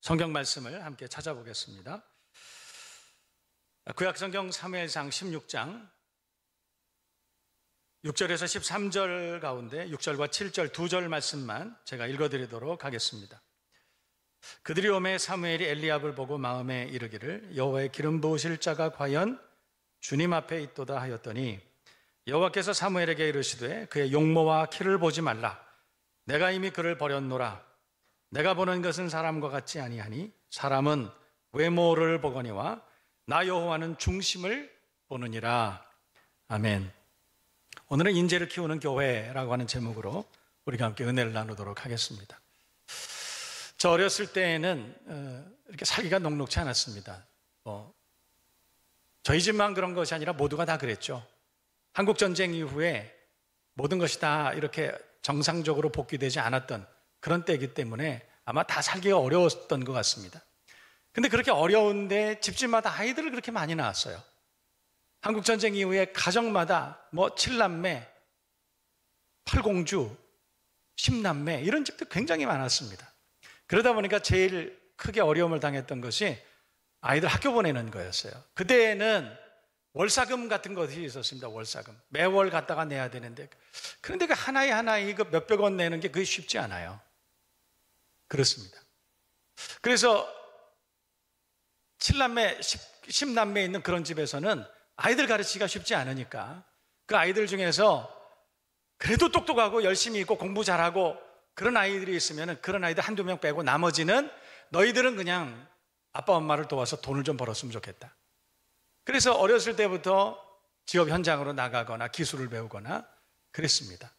성경 말씀을 함께 찾아보겠습니다. 구약성경 사무엘상 16장 6절에서 13절 가운데 6절과 7절 두 절 말씀만 제가 읽어드리도록 하겠습니다. 그들이 오매 사무엘이 엘리압을 보고 마음에 이르기를 여호와의 기름 부으실 자가 과연 주님 앞에 있도다 하였더니 여호와께서 사무엘에게 이르시되 그의 용모와 키를 보지 말라. 내가 이미 그를 버렸노라. 내가 보는 것은 사람과 같지 아니하니 사람은 외모를 보거니와 나 여호와는 중심을 보느니라. 아멘. 오늘은 인재를 키우는 교회라고 하는 제목으로 우리가 함께 은혜를 나누도록 하겠습니다. 저 어렸을 때에는 이렇게 살기가 녹록지 않았습니다. 저희 집만 그런 것이 아니라 모두가 다 그랬죠. 한국전쟁 이후에 모든 것이 다 이렇게 정상적으로 복귀되지 않았던 그런 때이기 때문에 아마 다 살기가 어려웠던 것 같습니다. 근데 그렇게 어려운데 집집마다 아이들을 그렇게 많이 낳았어요. 한국전쟁 이후에 가정마다 7남매, 8공주, 10남매 이런 집도 굉장히 많았습니다. 그러다 보니까 제일 크게 어려움을 당했던 것이 아이들 학교 보내는 거였어요. 그때는 월사금 같은 것이 있었습니다. 월사금. 매월 갖다가 내야 되는데 그런데 그 하나에 그 몇백 원 내는 게 그게 쉽지 않아요. 그렇습니다. 그래서 7남매, 10남매 있는 그런 집에서는 아이들 가르치기가 쉽지 않으니까 그 아이들 중에서 그래도 똑똑하고 열심히 있고 공부 잘하고 그런 아이들이 있으면 그런 아이들 한두 명 빼고 나머지는 너희들은 그냥 아빠 엄마를 도와서 돈을 좀 벌었으면 좋겠다. 그래서 어렸을 때부터 지업 현장으로 나가거나 기술을 배우거나 그랬습니다.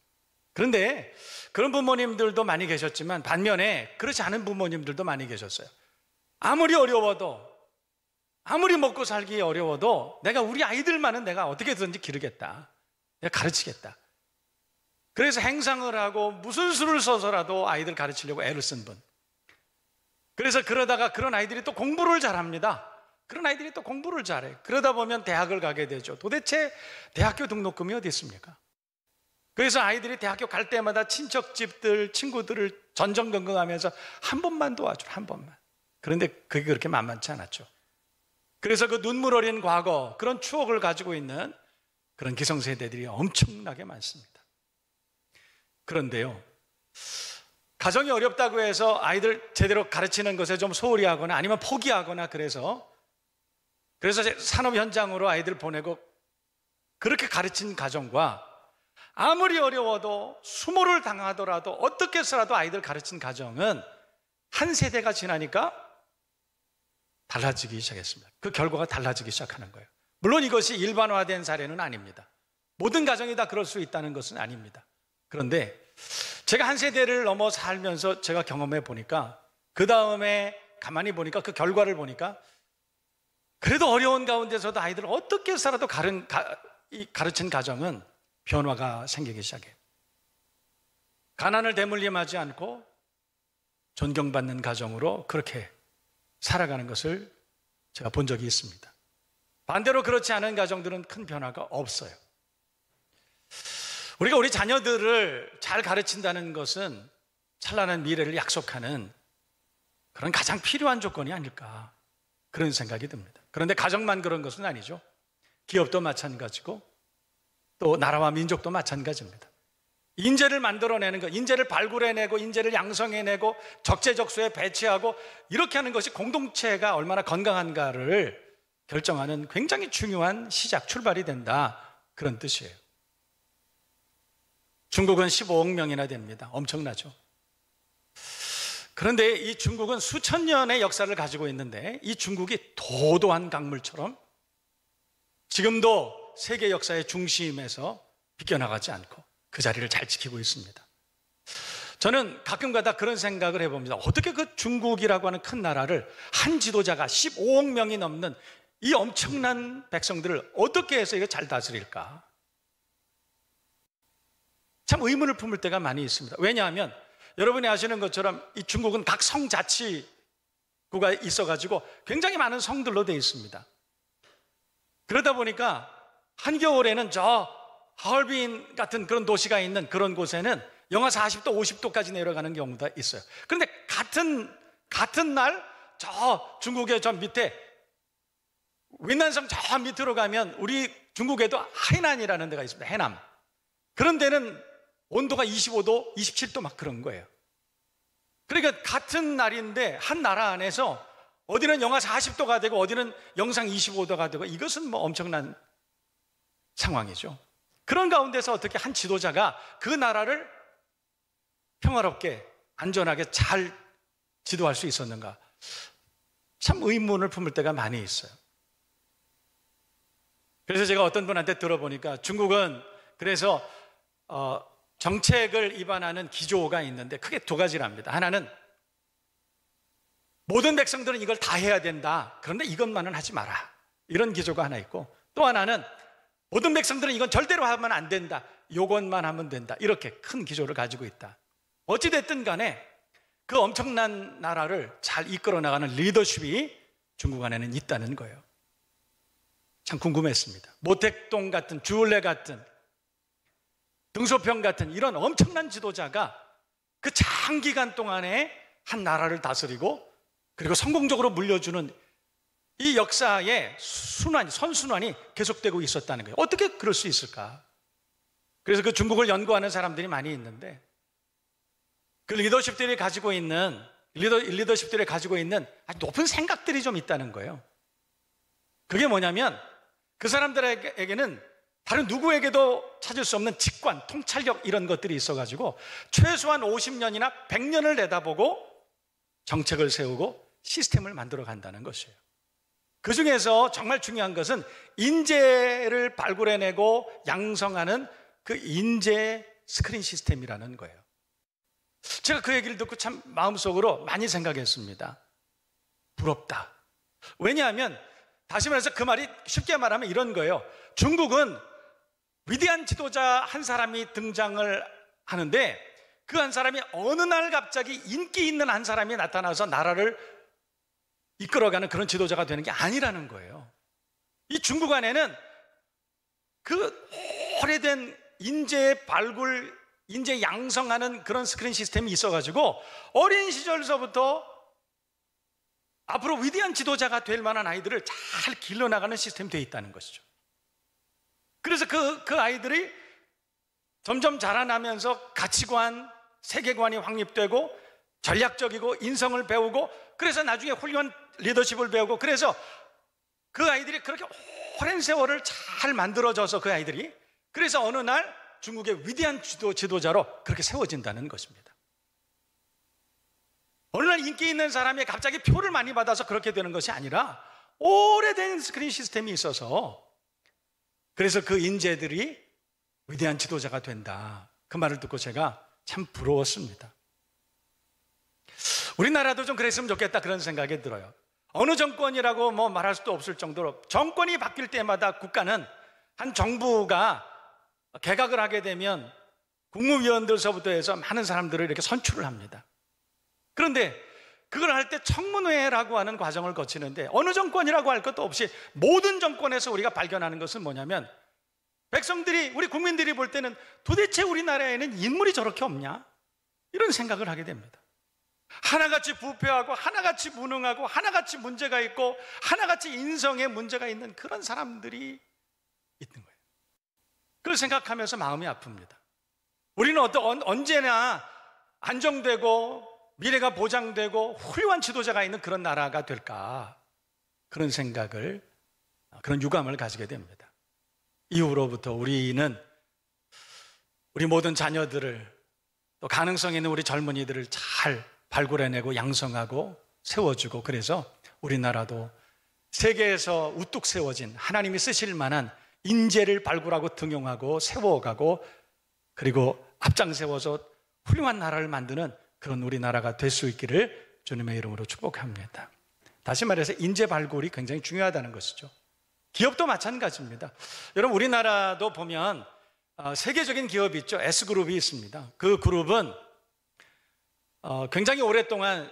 그런데 그런 부모님들도 많이 계셨지만 반면에 그렇지 않은 부모님들도 많이 계셨어요. 아무리 어려워도 아무리 먹고 살기 어려워도 내가 우리 아이들만은 내가 어떻게든지 기르겠다. 내가 가르치겠다. 그래서 행상을 하고 무슨 수를 써서라도 아이들 가르치려고 애를 쓴 분. 그래서 그러다가 그런 아이들이 또 공부를 잘합니다. 그런 아이들이 또 공부를 잘해. 그러다 보면 대학을 가게 되죠. 도대체 대학교 등록금이 어디 있습니까? 그래서 아이들이 대학교 갈 때마다 친척집들, 친구들을 전전긍긍하면서 한 번만 도와줘, 한 번만. 그런데 그게 그렇게 만만치 않았죠. 그래서 그 눈물 어린 과거, 그런 추억을 가지고 있는 그런 기성세대들이 엄청나게 많습니다. 그런데요, 가정이 어렵다고 해서 아이들 제대로 가르치는 것에 좀 소홀히 하거나 아니면 포기하거나 그래서 산업 현장으로 아이들 보내고 그렇게 가르친 가정과 아무리 어려워도 수모를 당하더라도 어떻게 해서라도 아이들 가르친 가정은 한 세대가 지나니까 달라지기 시작했습니다. 그 결과가 달라지기 시작하는 거예요. 물론 이것이 일반화된 사례는 아닙니다. 모든 가정이 다 그럴 수 있다는 것은 아닙니다. 그런데 제가 한 세대를 넘어 살면서 제가 경험해 보니까 그 다음에 가만히 보니까 그 결과를 보니까 그래도 어려운 가운데서도 아이들을 어떻게 해서라도 가르친 가정은 변화가 생기기 시작해요. 가난을 대물림하지 않고 존경받는 가정으로 그렇게 살아가는 것을 제가 본 적이 있습니다. 반대로 그렇지 않은 가정들은 큰 변화가 없어요. 우리가 우리 자녀들을 잘 가르친다는 것은 찬란한 미래를 약속하는 그런 가장 필요한 조건이 아닐까 그런 생각이 듭니다. 그런데 가정만 그런 것은 아니죠. 기업도 마찬가지고 또 나라와 민족도 마찬가지입니다. 인재를 만들어내는 것, 인재를 발굴해내고 인재를 양성해내고 적재적소에 배치하고 이렇게 하는 것이 공동체가 얼마나 건강한가를 결정하는 굉장히 중요한 출발이 된다 그런 뜻이에요. 중국은 15억 명이나 됩니다. 엄청나죠. 그런데 이 중국은 수천 년의 역사를 가지고 있는데 이 중국이 도도한 강물처럼 지금도 세계 역사의 중심에서 비껴나가지 않고 그 자리를 잘 지키고 있습니다. 저는 가끔가다 그런 생각을 해봅니다. 어떻게 그 중국이라고 하는 큰 나라를 한 지도자가 15억 명이 넘는 이 엄청난 백성들을 어떻게 해서 이거 잘 다스릴까? 참 의문을 품을 때가 많이 있습니다. 왜냐하면 여러분이 아시는 것처럼 이 중국은 각 성자치구가 있어가지고 굉장히 많은 성들로 되어 있습니다. 그러다 보니까 한겨울에는 저 하얼빈 같은 그런 도시가 있는 그런 곳에는 영하 40도, 50도까지 내려가는 경우가 있어요. 그런데 같은 날 저 중국의 저 밑에 윈난성 저 밑으로 가면 우리 중국에도 하이난이라는 데가 있습니다. 해남. 그런 데는 온도가 25도, 27도 막 그런 거예요. 그러니까 같은 날인데 한 나라 안에서 어디는 영하 40도가 되고 어디는 영상 25도가 되고 이것은 뭐 엄청난 상황이죠. 그런 가운데서 어떻게 한 지도자가 그 나라를 평화롭게 안전하게 잘 지도할 수 있었는가? 참 의문을 품을 때가 많이 있어요. 그래서 제가 어떤 분한테 들어보니까 중국은 그래서 정책을 위반하는 기조가 있는데 크게 두 가지랍니다. 하나는 모든 백성들은 이걸 다 해야 된다. 그런데 이것만은 하지 마라. 이런 기조가 하나 있고, 또 하나는 모든 백성들은 이건 절대로 하면 안 된다. 요것만 하면 된다. 이렇게 큰 기조를 가지고 있다. 어찌됐든 간에 그 엄청난 나라를 잘 이끌어 나가는 리더십이 중국 안에는 있다는 거예요. 참 궁금했습니다. 모택동 같은, 주얼레 같은, 등소평 같은 이런 엄청난 지도자가 그 장기간 동안에 한 나라를 다스리고 그리고 성공적으로 물려주는 이 역사의 선순환이 계속되고 있었다는 거예요. 어떻게 그럴 수 있을까? 그래서 그 중국을 연구하는 사람들이 많이 있는데 그 리더십들이 가지고 있는 아주 높은 생각들이 좀 있다는 거예요. 그게 뭐냐면 그 사람들에게는 다른 누구에게도 찾을 수 없는 직관, 통찰력 이런 것들이 있어가지고 최소한 50년이나 100년을 내다보고 정책을 세우고 시스템을 만들어 간다는 것이에요. 그 중에서 정말 중요한 것은 인재를 발굴해내고 양성하는 그 인재 스크린 시스템이라는 거예요. 제가 그 얘기를 듣고 참 마음속으로 많이 생각했습니다. 부럽다. 왜냐하면 다시 말해서 그 말이 쉽게 말하면 이런 거예요. 중국은 위대한 지도자 한 사람이 등장을 하는데 그 한 사람이 어느 날 갑자기 인기 있는 한 사람이 나타나서 나라를 이끌어가는 그런 지도자가 되는 게 아니라는 거예요. 이 중국 안에는 그 오래된 인재 발굴, 인재 양성하는 그런 스크린 시스템이 있어가지고 어린 시절서부터 앞으로 위대한 지도자가 될 만한 아이들을 잘 길러나가는 시스템이 되어 있다는 것이죠. 그래서 그 아이들이 점점 자라나면서 가치관, 세계관이 확립되고 전략적이고 인성을 배우고 그래서 나중에 훌륭한 리더십을 배우고 그래서 그 아이들이 그렇게 오랜 세월을 잘 만들어져서 그 아이들이 그래서 어느 날 중국의 위대한 지도자로 그렇게 세워진다는 것입니다. 어느 날 인기 있는 사람이 갑자기 표를 많이 받아서 그렇게 되는 것이 아니라 오래된 스크린 시스템이 있어서 그래서 그 인재들이 위대한 지도자가 된다. 그 말을 듣고 제가 참 부러웠습니다. 우리나라도 좀 그랬으면 좋겠다 그런 생각이 들어요. 어느 정권이라고 뭐 말할 수도 없을 정도로 정권이 바뀔 때마다 국가는 한 정부가 개각을 하게 되면 국무위원들서부터 해서 많은 사람들을 이렇게 선출을 합니다. 그런데 그걸 할 때 청문회라고 하는 과정을 거치는데 어느 정권이라고 할 것도 없이 모든 정권에서 우리가 발견하는 것은 뭐냐면 백성들이, 우리 국민들이 볼 때는 도대체 우리나라에는 인물이 저렇게 없냐? 이런 생각을 하게 됩니다. 하나같이 부패하고 하나같이 무능하고 하나같이 문제가 있고 하나같이 인성에 문제가 있는 그런 사람들이 있는 거예요. 그걸 생각하면서 마음이 아픕니다. 우리는 언제나 안정되고 미래가 보장되고 훌륭한 지도자가 있는 그런 나라가 될까? 그런 생각을, 그런 유감을 가지게 됩니다. 이후로부터 우리는 우리 모든 자녀들을 또 가능성 있는 우리 젊은이들을 잘 발굴해내고 양성하고 세워주고 그래서 우리나라도 세계에서 우뚝 세워진 하나님이 쓰실 만한 인재를 발굴하고 등용하고 세워가고 그리고 앞장세워서 훌륭한 나라를 만드는 그런 우리나라가 될 수 있기를 주님의 이름으로 축복합니다. 다시 말해서 인재 발굴이 굉장히 중요하다는 것이죠. 기업도 마찬가지입니다. 여러분 우리나라도 보면 세계적인 기업이 있죠. S그룹이 있습니다. 그 그룹은 굉장히 오랫동안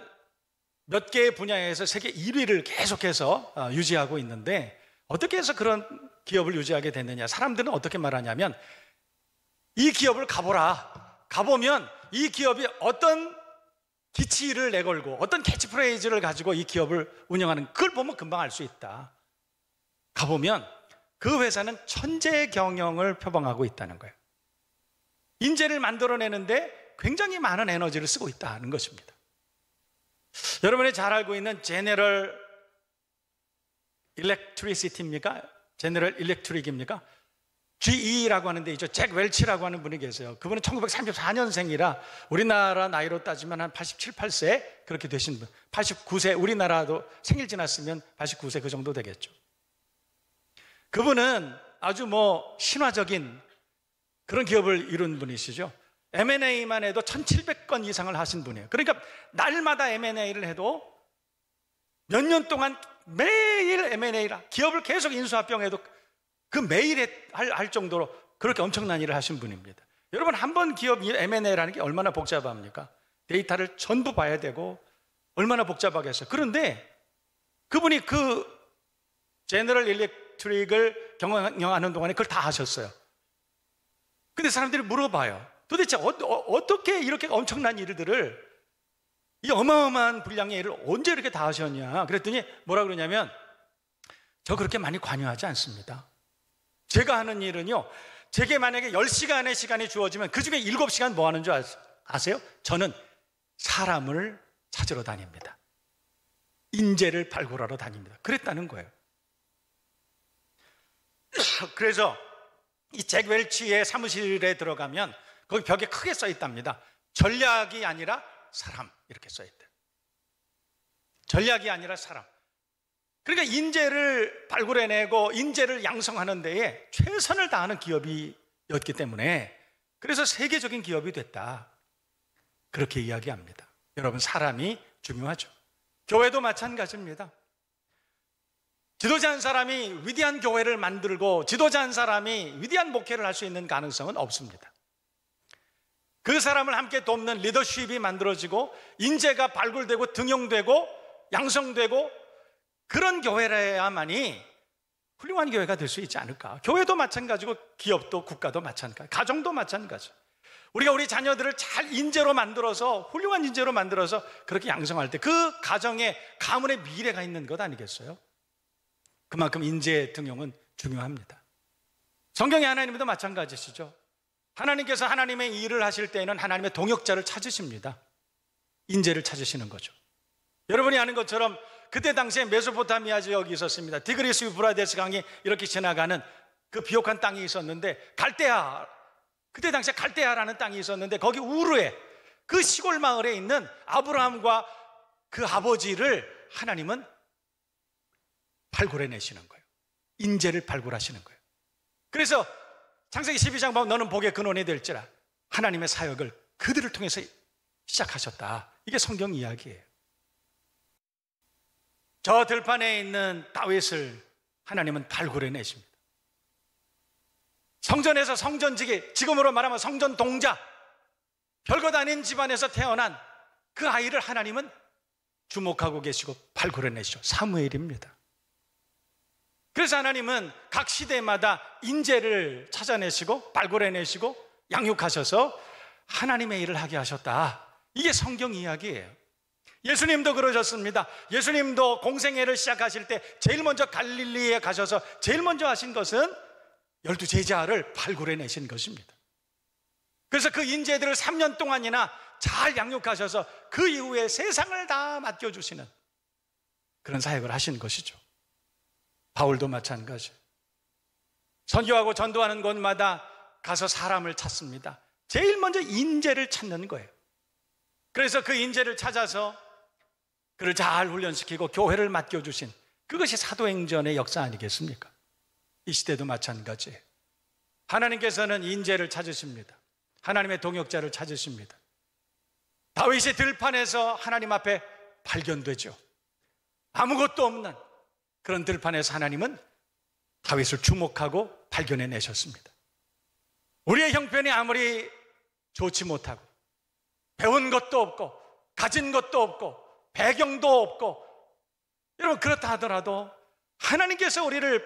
몇 개의 분야에서 세계 1위를 계속해서 유지하고 있는데 어떻게 해서 그런 기업을 유지하게 됐느냐? 사람들은 어떻게 말하냐면 이 기업을 가보라. 가보면 이 기업이 어떤 가치를 내걸고 어떤 캐치프레이즈를 가지고 이 기업을 운영하는, 그걸 보면 금방 알 수 있다. 가보면 그 회사는 천재 경영을 표방하고 있다는 거예요. 인재를 만들어내는데 굉장히 많은 에너지를 쓰고 있다는 것입니다. 여러분이 잘 알고 있는 제너럴 일렉트리시티입니까? 제너럴 일렉트릭입니까? GE라고 하는데 있죠. 잭 웰치라고 하는 분이 계세요. 그분은 1934년생이라 우리나라 나이로 따지면 한 87, 8세 그렇게 되신 분. 89세, 우리나라도 생일 지났으면 89세 그 정도 되겠죠. 그분은 아주 신화적인 그런 기업을 이룬 분이시죠. M&A만 해도 1700건 이상을 하신 분이에요. 그러니까 날마다 M&A를 해도 몇 년 동안 매일 M&A라, 기업을 계속 인수합병해도 그 매일 할 정도로 그렇게 엄청난 일을 하신 분입니다. 여러분, 한 번 기업 M&A라는 게 얼마나 복잡합니까? 데이터를 전부 봐야 되고 얼마나 복잡하겠어요. 그런데 그분이 그 제너럴 일렉트릭을 경영하는 동안에 그걸 다 하셨어요. 근데 사람들이 물어봐요. 도대체 어떻게 이렇게 엄청난 일들을, 이 어마어마한 분량의 일을 언제 이렇게 다 하셨냐? 그랬더니 뭐라 그러냐면, 저 그렇게 많이 관여하지 않습니다. 제가 하는 일은요, 제게 만약에 10시간의 시간이 주어지면 그 중에 7시간 뭐 하는 줄 아세요? 저는 사람을 찾으러 다닙니다. 인재를 발굴하러 다닙니다. 그랬다는 거예요. 그래서 이 잭 웰치의 사무실에 들어가면 거기 벽에 크게 써 있답니다. 전략이 아니라 사람, 이렇게 써 있대요. 전략이 아니라 사람. 그러니까 인재를 발굴해내고 인재를 양성하는 데에 최선을 다하는 기업이었기 때문에, 그래서 세계적인 기업이 됐다, 그렇게 이야기합니다. 여러분, 사람이 중요하죠. 교회도 마찬가지입니다. 지도자 한 사람이 위대한 교회를 만들고 지도자 한 사람이 위대한 목회를 할 수 있는 가능성은 없습니다. 그 사람을 함께 돕는 리더십이 만들어지고 인재가 발굴되고 등용되고 양성되고 그런 교회라야만이 훌륭한 교회가 될 수 있지 않을까. 교회도 마찬가지고 기업도 국가도 마찬가지, 가정도 마찬가지. 우리가 우리 자녀들을 잘 인재로 만들어서, 훌륭한 인재로 만들어서 그렇게 양성할 때 그 가정에 가문의 미래가 있는 것 아니겠어요? 그만큼 인재 등용은 중요합니다. 성경의 하나님도 마찬가지시죠. 하나님께서 하나님의 일을 하실 때에는 하나님의 동역자를 찾으십니다. 인재를 찾으시는 거죠. 여러분이 아는 것처럼 그때 당시에 메소포타미아 지역이 있었습니다. 디그리스 유프라데스 강이 이렇게 지나가는 그 비옥한 땅이 있었는데, 갈대아, 그때 당시에 갈대아라는 땅이 있었는데, 거기 우르에, 그 시골 마을에 있는 아브라함과 그 아버지를 하나님은 발굴해내시는 거예요. 인재를 발굴하시는 거예요. 그래서 창세기 12장 보면 너는 복의 근원이 될지라, 하나님의 사역을 그들을 통해서 시작하셨다. 이게 성경 이야기예요. 저 들판에 있는 다윗을 하나님은 발굴해내십니다. 성전에서 성전지기, 지금으로 말하면 성전 동자, 별것 아닌 집안에서 태어난 그 아이를 하나님은 주목하고 계시고 발굴해내시죠. 사무엘입니다. 그래서 하나님은 각 시대마다 인재를 찾아내시고 발굴해내시고 양육하셔서 하나님의 일을 하게 하셨다. 이게 성경 이야기예요. 예수님도 그러셨습니다. 예수님도 공생애를 시작하실 때 제일 먼저 갈릴리에 가셔서 제일 먼저 하신 것은 12 제자를 발굴해내신 것입니다. 그래서 그 인재들을 3년 동안이나 잘 양육하셔서 그 이후에 세상을 다 맡겨주시는 그런 사역을 하신 것이죠. 바울도 마찬가지. 선교하고 전도하는 곳마다 가서 사람을 찾습니다. 제일 먼저 인재를 찾는 거예요. 그래서 그 인재를 찾아서 그를 잘 훈련시키고 교회를 맡겨주신, 그것이 사도행전의 역사 아니겠습니까? 이 시대도 마찬가지예요. 하나님께서는 인재를 찾으십니다. 하나님의 동역자를 찾으십니다. 다윗이 들판에서 하나님 앞에 발견되죠. 아무것도 없는 그런 들판에서 하나님은 다윗을 주목하고 발견해내셨습니다. 우리의 형편이 아무리 좋지 못하고 배운 것도 없고 가진 것도 없고 배경도 없고, 여러분 그렇다 하더라도 하나님께서 우리를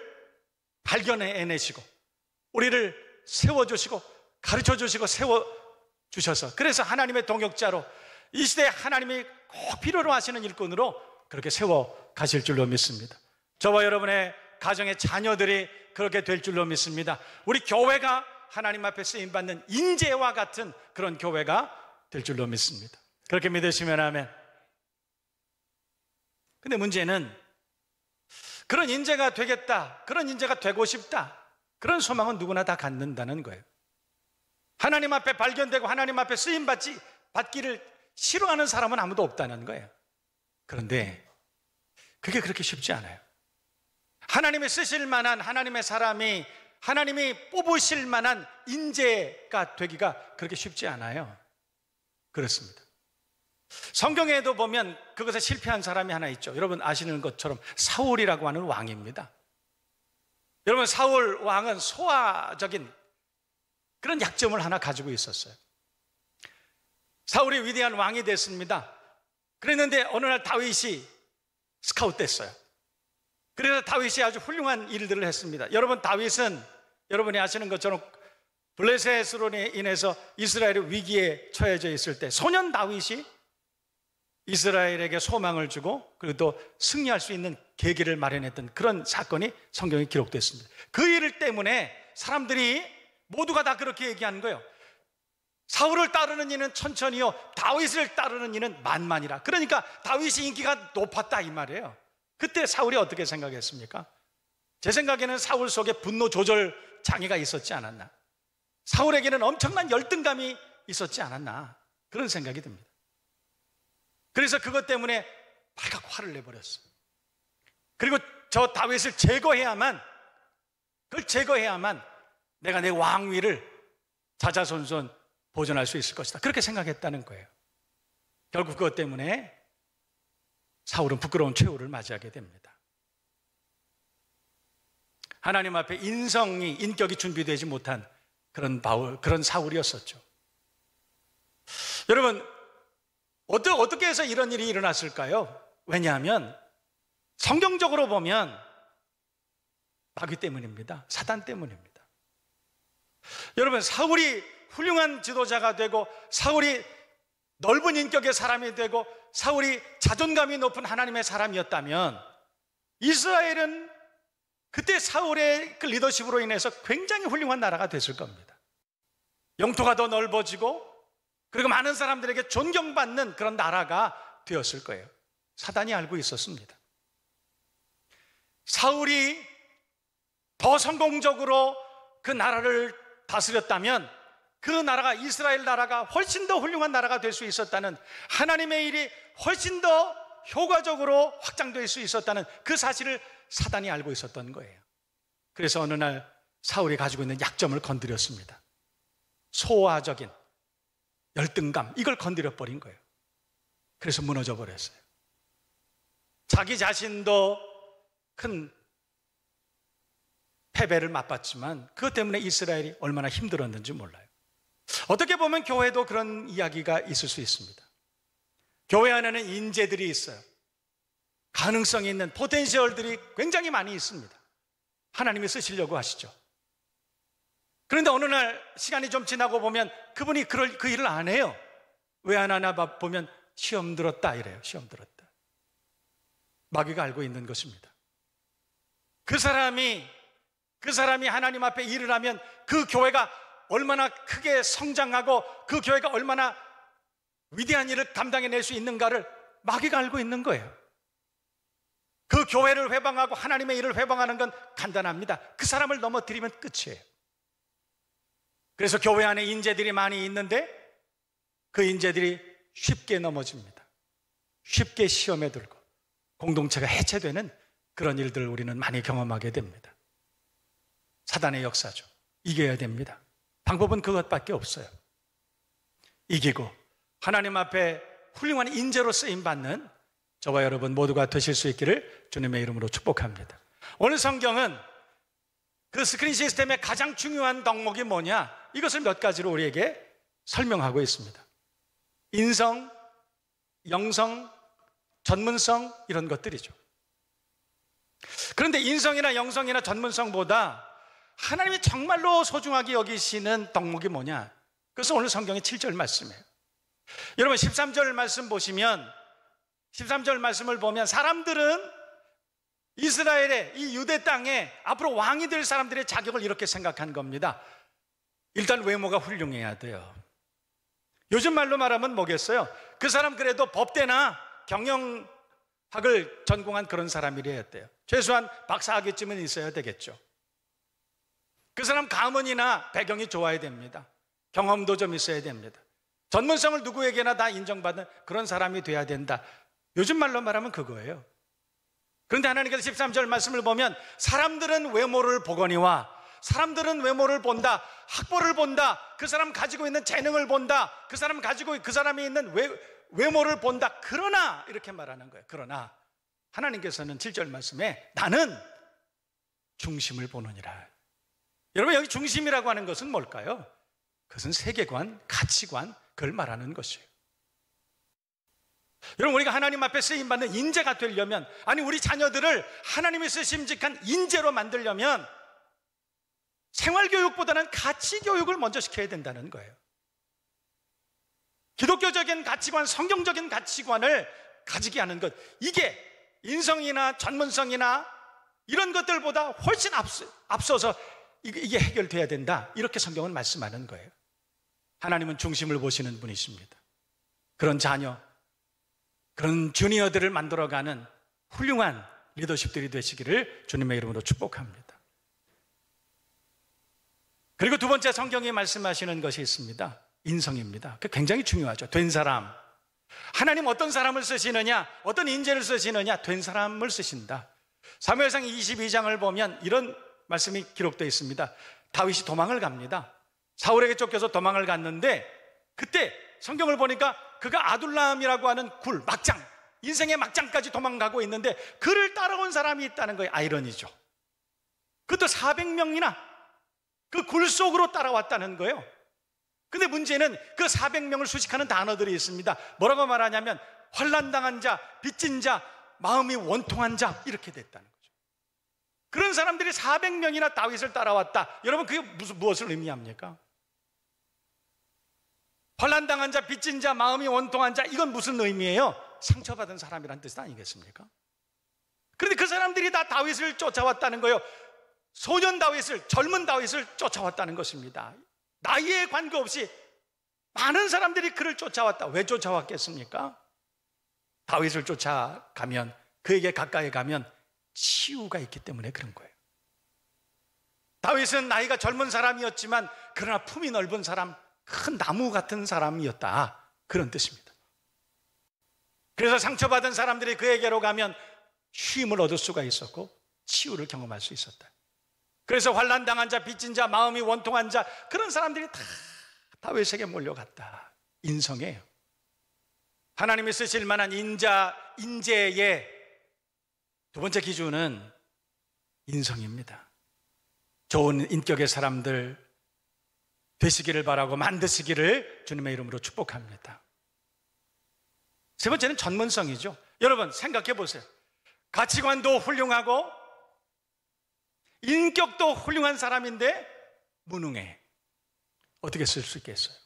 발견해내시고 우리를 세워주시고 가르쳐주시고 세워주셔서, 그래서 하나님의 동역자로 이 시대에 하나님이 꼭 필요로 하시는 일꾼으로 그렇게 세워 가실 줄로 믿습니다. 저와 여러분의 가정의 자녀들이 그렇게 될 줄로 믿습니다. 우리 교회가 하나님 앞에 쓰임받는 인재와 같은 그런 교회가 될 줄로 믿습니다. 그렇게 믿으시면 아멘. 근데 문제는 그런 인재가 되겠다, 그런 인재가 되고 싶다, 그런 소망은 누구나 다 갖는다는 거예요. 하나님 앞에 발견되고 하나님 앞에 받기를 싫어하는 사람은 아무도 없다는 거예요. 그런데 그게 그렇게 쉽지 않아요. 하나님이 쓰실 만한 하나님의 사람이, 하나님이 뽑으실 만한 인재가 되기가 그렇게 쉽지 않아요. 그렇습니다. 성경에도 보면 그것에 실패한 사람이 하나 있죠. 여러분 아시는 것처럼 사울이라고 하는 왕입니다. 여러분, 사울 왕은 소아적인 그런 약점을 하나 가지고 있었어요. 사울이 위대한 왕이 됐습니다. 그랬는데 어느 날 다윗이 스카웃 됐어요. 그래서 다윗이 아주 훌륭한 일들을 했습니다. 여러분, 다윗은 여러분이 아시는 것처럼 블레셋으로 인해서 이스라엘이 위기에 처해져 있을 때 소년 다윗이 이스라엘에게 소망을 주고 그리고 또 승리할 수 있는 계기를 마련했던 그런 사건이 성경에 기록됐습니다. 그 일 때문에 사람들이 모두가 다 그렇게 얘기하는 거예요. 사울을 따르는 이는 천천히요, 다윗을 따르는 이는 만만이라. 그러니까 다윗이 인기가 높았다 이 말이에요. 그때 사울이 어떻게 생각했습니까? 제 생각에는 사울 속에 분노 조절 장애가 있었지 않았나, 사울에게는 엄청난 열등감이 있었지 않았나, 그런 생각이 듭니다. 그래서 그것 때문에 발칵 화를 내버렸어요. 그리고 저 다윗을 제거해야만, 그걸 제거해야만 내가 내 왕위를 자자손손 보존할 수 있을 것이다, 그렇게 생각했다는 거예요. 결국 그것 때문에 사울은 부끄러운 최후를 맞이하게 됩니다. 하나님 앞에 인격이 준비되지 못한 그런 사울이었었죠. 여러분, 어떻게 해서 이런 일이 일어났을까요? 왜냐하면 성경적으로 보면 마귀 때문입니다. 사단 때문입니다. 여러분, 사울이 훌륭한 지도자가 되고 사울이 넓은 인격의 사람이 되고 사울이 자존감이 높은 하나님의 사람이었다면 이스라엘은 그때 사울의 그 리더십으로 인해서 굉장히 훌륭한 나라가 됐을 겁니다. 영토가 더 넓어지고 그리고 많은 사람들에게 존경받는 그런 나라가 되었을 거예요. 사단이 알고 있었습니다. 사울이 더 성공적으로 그 나라를 다스렸다면 그 나라가, 이스라엘 나라가 훨씬 더 훌륭한 나라가 될 수 있었다는, 하나님의 일이 훨씬 더 효과적으로 확장될 수 있었다는 그 사실을 사단이 알고 있었던 거예요. 그래서 어느 날 사울이 가지고 있는 약점을 건드렸습니다. 소화적인 열등감, 이걸 건드려 버린 거예요. 그래서 무너져 버렸어요. 자기 자신도 큰 패배를 맛봤지만 그것 때문에 이스라엘이 얼마나 힘들었는지 몰라요. 어떻게 보면 교회도 그런 이야기가 있을 수 있습니다. 교회 안에는 인재들이 있어요. 가능성이 있는 포텐셜들이 굉장히 많이 있습니다. 하나님이 쓰시려고 하시죠. 그런데 어느 날 시간이 좀 지나고 보면 그분이 그 일을 안 해요. 왜 안 하나 보면 시험 들었다 이래요. 시험 들었다. 마귀가 알고 있는 것입니다. 그 사람이 하나님 앞에 일을 하면 그 교회가 얼마나 크게 성장하고 그 교회가 얼마나 위대한 일을 감당해낼 수 있는가를 마귀가 알고 있는 거예요. 그 교회를 회방하고 하나님의 일을 회방하는 건 간단합니다. 그 사람을 넘어뜨리면 끝이에요. 그래서 교회 안에 인재들이 많이 있는데 그 인재들이 쉽게 넘어집니다. 쉽게 시험에 들고 공동체가 해체되는 그런 일들을 우리는 많이 경험하게 됩니다. 사단의 역사죠. 이겨야 됩니다. 방법은 그것밖에 없어요. 이기고 하나님 앞에 훌륭한 인재로 쓰임받는 저와 여러분 모두가 되실 수 있기를 주님의 이름으로 축복합니다. 오늘 성경은 그 스크린 시스템의 가장 중요한 덕목이 뭐냐, 이것을 몇 가지로 우리에게 설명하고 있습니다. 인성, 영성, 전문성, 이런 것들이죠. 그런데 인성이나 영성이나 전문성보다 하나님이 정말로 소중하게 여기시는 덕목이 뭐냐, 그래서 오늘 성경의 7절 말씀이에요. 여러분 13절 말씀 보시면 13절 말씀을 보면 사람들은 이스라엘의 이 유대 땅에 앞으로 왕이 될 사람들의 자격을 이렇게 생각한 겁니다. 일단 외모가 훌륭해야 돼요. 요즘 말로 말하면 뭐겠어요? 그 사람 그래도 법대나 경영학을 전공한 그런 사람이래야 돼요. 최소한 박사학위쯤은 있어야 되겠죠. 그 사람 가문이나 배경이 좋아야 됩니다. 경험도 좀 있어야 됩니다. 전문성을 누구에게나 다 인정받는 그런 사람이 돼야 된다. 요즘 말로 말하면 그거예요. 그런데 하나님께서 13절 말씀을 보면 사람들은 외모를 보거니와, 사람들은 외모를 본다, 학벌을 본다, 그 사람 가지고 있는 재능을 본다, 그 사람이 있는 외모를 본다. 그러나 이렇게 말하는 거예요. 그러나 하나님께서는 7절 말씀에 나는 중심을 보느니라. 여러분 여기 중심이라고 하는 것은 뭘까요? 그것은 세계관, 가치관, 그걸 말하는 것이에요. 여러분 우리가 하나님 앞에 쓰임받는 인재가 되려면, 아니 우리 자녀들을 하나님이 쓰심직한 인재로 만들려면 생활교육보다는 가치교육을 먼저 시켜야 된다는 거예요. 기독교적인 가치관, 성경적인 가치관을 가지게 하는 것, 이게 인성이나 전문성이나 이런 것들보다 훨씬 앞서서 이게 해결돼야 된다, 이렇게 성경은 말씀하는 거예요. 하나님은 중심을 보시는 분이십니다. 그런 자녀, 그런 주니어들을 만들어가는 훌륭한 리더십들이 되시기를 주님의 이름으로 축복합니다. 그리고 두 번째 성경이 말씀하시는 것이 있습니다. 인성입니다. 그게 굉장히 중요하죠. 된 사람. 하나님 어떤 사람을 쓰시느냐, 어떤 인재를 쓰시느냐, 된 사람을 쓰신다. 사무엘상 22장을 보면 이런 말씀이 기록되어 있습니다. 다윗이 도망을 갑니다. 사울에게 쫓겨서 도망을 갔는데 그때 성경을 보니까 그가 아둘람이라고 하는 굴, 막장, 인생의 막장까지 도망가고 있는데 그를 따라온 사람이 있다는 거예요. 아이러니죠. 그것도 400명이나 그 굴 속으로 따라왔다는 거예요. 근데 문제는 그 400명을 수식하는 단어들이 있습니다. 뭐라고 말하냐면 환난당한 자, 빚진 자, 마음이 원통한 자, 이렇게 됐다는 거죠. 그런 사람들이 400명이나 다윗을 따라왔다. 여러분 그게 무엇을 의미합니까? 환난당한 자, 빚진 자, 마음이 원통한 자, 이건 무슨 의미예요? 상처받은 사람이란 뜻 아니겠습니까? 그런데 그 사람들이 다 다윗을 쫓아왔다는 거예요. 소년 다윗을, 젊은 다윗을 쫓아왔다는 것입니다. 나이에 관계없이 많은 사람들이 그를 쫓아왔다. 왜 쫓아왔겠습니까? 다윗을 쫓아가면, 그에게 가까이 가면 치유가 있기 때문에 그런 거예요. 다윗은 나이가 젊은 사람이었지만 그러나 품이 넓은 사람, 큰 나무 같은 사람이었다, 그런 뜻입니다. 그래서 상처받은 사람들이 그에게로 가면 쉼을 얻을 수가 있었고 치유를 경험할 수 있었다. 그래서 환난당한 자, 빚진 자, 마음이 원통한 자, 그런 사람들이 다 다윗에게 몰려갔다. 인성이에요. 하나님이 쓰실 만한 인재의 두 번째 기준은 인성입니다. 좋은 인격의 사람들 되시기를 바라고 만드시기를 주님의 이름으로 축복합니다. 세 번째는 전문성이죠. 여러분 생각해 보세요. 가치관도 훌륭하고 인격도 훌륭한 사람인데 무능해. 어떻게 쓸 수 있겠어요?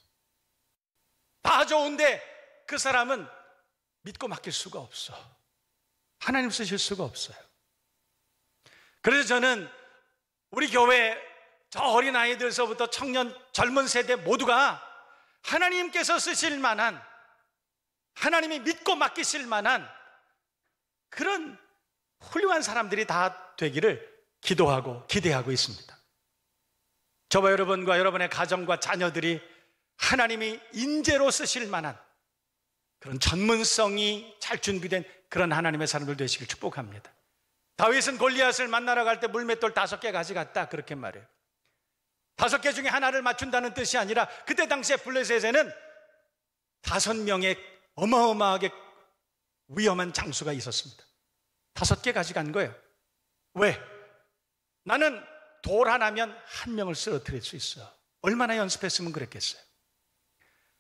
다 좋은데 그 사람은 믿고 맡길 수가 없어. 하나님 쓰실 수가 없어요. 그래서 저는 우리 교회 저 어린아이들서부터 청년, 젊은 세대 모두가 하나님께서 쓰실 만한, 하나님이 믿고 맡기실 만한 그런 훌륭한 사람들이 다 되기를 기도하고 기대하고 있습니다. 저와 여러분과 여러분의 가정과 자녀들이 하나님이 인재로 쓰실 만한 그런 전문성이 잘 준비된 그런 하나님의 사람들 되시길 축복합니다. 다윗은 골리앗을 만나러 갈 때 물맷돌 5개 가져갔다, 그렇게 말해요. 5개 중에 하나를 맞춘다는 뜻이 아니라 그때 당시에 블레셋에는 5명의 어마어마하게 위험한 장수가 있었습니다. 5개 가져간 거예요. 왜? 나는 돌 하나면 1명을 쓰러뜨릴 수 있어. 얼마나 연습했으면 그랬겠어요?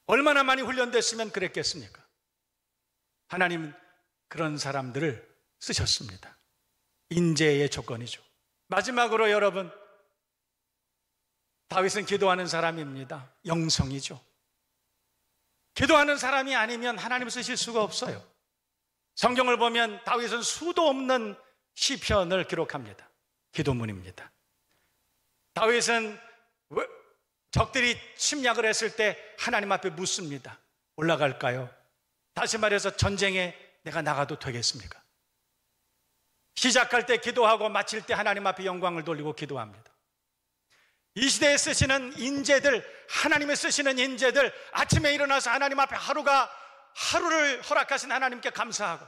얼마나 많이 훈련됐으면 그랬겠습니까? 하나님은 그런 사람들을 쓰셨습니다. 인재의 조건이죠. 마지막으로 여러분, 다윗은 기도하는 사람입니다. 영성이죠. 기도하는 사람이 아니면 하나님을 쓰실 수가 없어요. 성경을 보면 다윗은 수도 없는 시편을 기록합니다. 기도문입니다. 다윗은 적들이 침략을 했을 때 하나님 앞에 묻습니다. 올라갈까요? 다시 말해서 전쟁에 내가 나가도 되겠습니까? 시작할 때 기도하고 마칠 때 하나님 앞에 영광을 돌리고 기도합니다. 이 시대에 쓰시는 인재들, 하나님의 쓰시는 인재들, 아침에 일어나서 하나님 앞에 하루를 허락하신 하나님께 감사하고,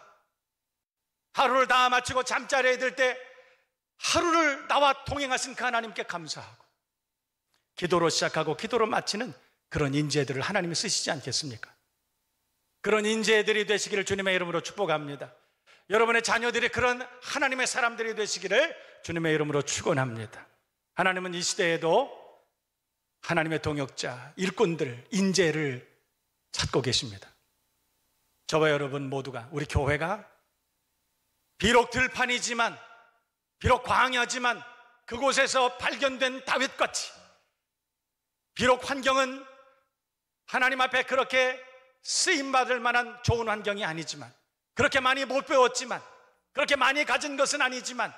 하루를 다 마치고 잠자리에 들 때 하루를 나와 동행하신 그 하나님께 감사하고, 기도로 시작하고 기도로 마치는 그런 인재들을 하나님이 쓰시지 않겠습니까? 그런 인재들이 되시기를 주님의 이름으로 축복합니다. 여러분의 자녀들이 그런 하나님의 사람들이 되시기를 주님의 이름으로 축원합니다. 하나님은 이 시대에도 하나님의 동역자, 일꾼들, 인재를 찾고 계십니다. 저와 여러분 모두가, 우리 교회가 비록 들판이지만, 비록 광야지만 그곳에서 발견된 다윗같이, 비록 환경은 하나님 앞에 그렇게 쓰임받을 만한 좋은 환경이 아니지만, 그렇게 많이 못 배웠지만, 그렇게 많이 가진 것은 아니지만,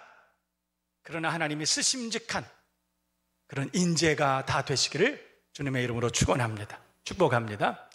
그러나 하나님이 쓰심직한 그런 인재가 다 되시기를 주님의 이름으로 축원합니다. 축복합니다.